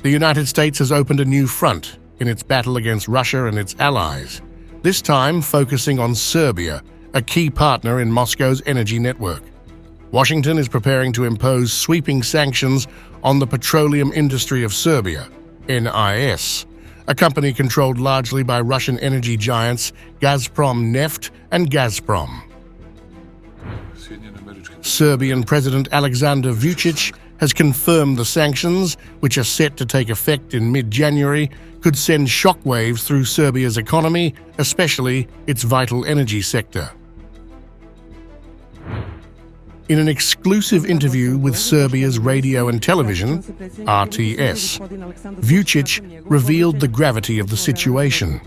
The United States has opened a new front in its battle against Russia and its allies, this time focusing on Serbia, a key partner in Moscow's energy network. Washington is preparing to impose sweeping sanctions on the petroleum industry of Serbia, NIS, a company controlled largely by Russian energy giants Gazprom Neft and Gazprom. Serbian President Aleksandar Vučić has confirmed the sanctions, which are set to take effect in mid-January, could send shockwaves through Serbia's economy, especially its vital energy sector. In an exclusive interview with Serbia's radio and television, RTS, Vucic revealed the gravity of the situation,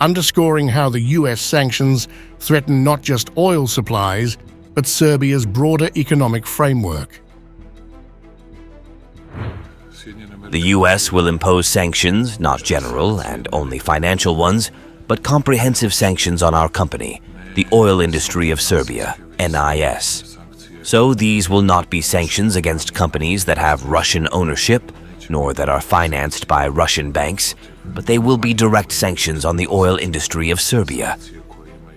underscoring how the US sanctions threaten not just oil supplies, but Serbia's broader economic framework. The US will impose sanctions, not general and only financial ones, but comprehensive sanctions on our company, the oil industry of Serbia, NIS. So these will not be sanctions against companies that have Russian ownership, nor that are financed by Russian banks, but they will be direct sanctions on the oil industry of Serbia.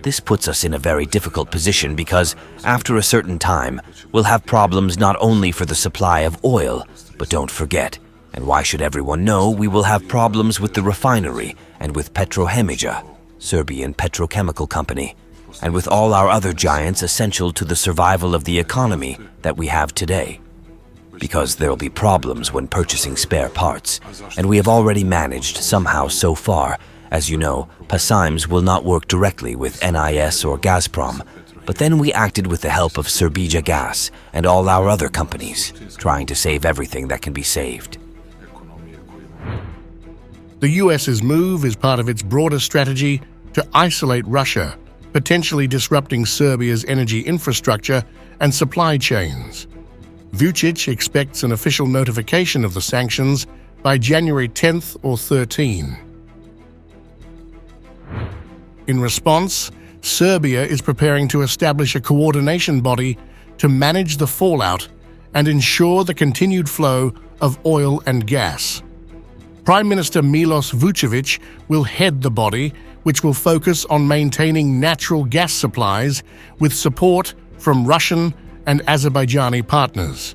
This puts us in a very difficult position because, after a certain time, we'll have problems not only for the supply of oil, but don't forget, and why should everyone know, we will have problems with the refinery and with Petrochemical, Serbian petrochemical company, and with all our other giants essential to the survival of the economy that we have today. Because there'll be problems when purchasing spare parts, and we have already managed somehow so far. As you know, Passimes will not work directly with NIS or Gazprom, but then we acted with the help of Serbia Gas and all our other companies, trying to save everything that can be saved. The US's move is part of its broader strategy to isolate Russia, potentially disrupting Serbia's energy infrastructure and supply chains. Vucic expects an official notification of the sanctions by January 10th or 13. In response, Serbia is preparing to establish a coordination body to manage the fallout and ensure the continued flow of oil and gas. Prime Minister Milos Vučević will head the body, which will focus on maintaining natural gas supplies with support from Russian and Azerbaijani partners.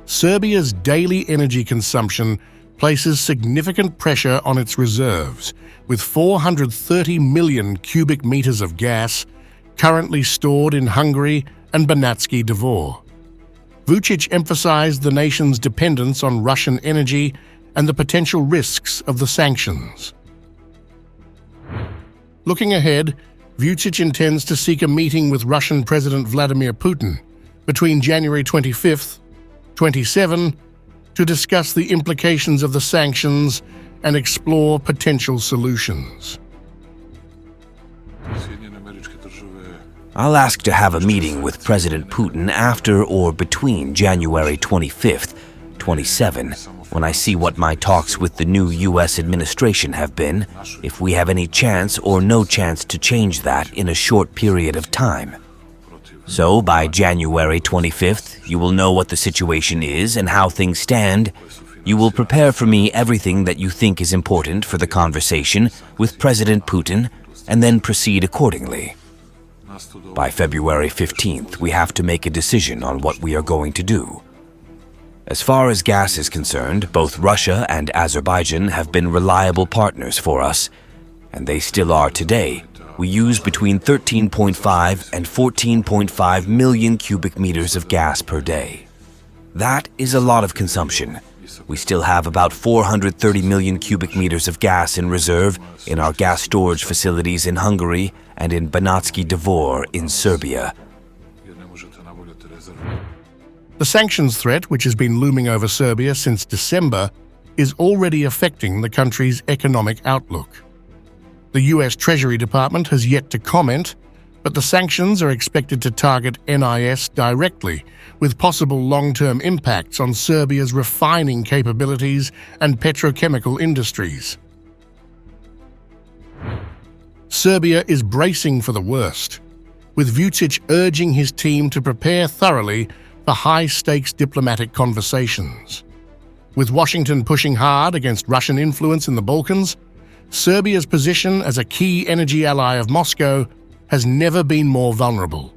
Serbia's daily energy consumption places significant pressure on its reserves, with 430 million cubic meters of gas currently stored in Hungary and Banatski Dvor. Vucic emphasized the nation's dependence on Russian energy and the potential risks of the sanctions. Looking ahead, Vucic intends to seek a meeting with Russian President Vladimir Putin between January 25th, 27, to discuss the implications of the sanctions and explore potential solutions. I'll ask to have a meeting with President Putin after or between January 25th, 27, when I see what my talks with the new US administration have been, if we have any chance or no chance to change that in a short period of time. So by January 25th, you will know what the situation is and how things stand. You will prepare for me everything that you think is important for the conversation with President Putin, and then proceed accordingly. By February 15th, we have to make a decision on what we are going to do. As far as gas is concerned, both Russia and Azerbaijan have been reliable partners for us, and they still are today. We use between 13.5 and 14.5 million cubic meters of gas per day. That is a lot of consumption. We still have about 430 million cubic meters of gas in reserve in our gas storage facilities in Hungary and in Banatski Dvor in Serbia. The sanctions threat, which has been looming over Serbia since December, is already affecting the country's economic outlook. The US Treasury Department has yet to comment, but the sanctions are expected to target NIS directly, with possible long-term impacts on Serbia's refining capabilities and petrochemical industries. Serbia is bracing for the worst, with Vucic urging his team to prepare thoroughly for high-stakes diplomatic conversations. With Washington pushing hard against Russian influence in the Balkans, Serbia's position as a key energy ally of Moscow has never been more vulnerable.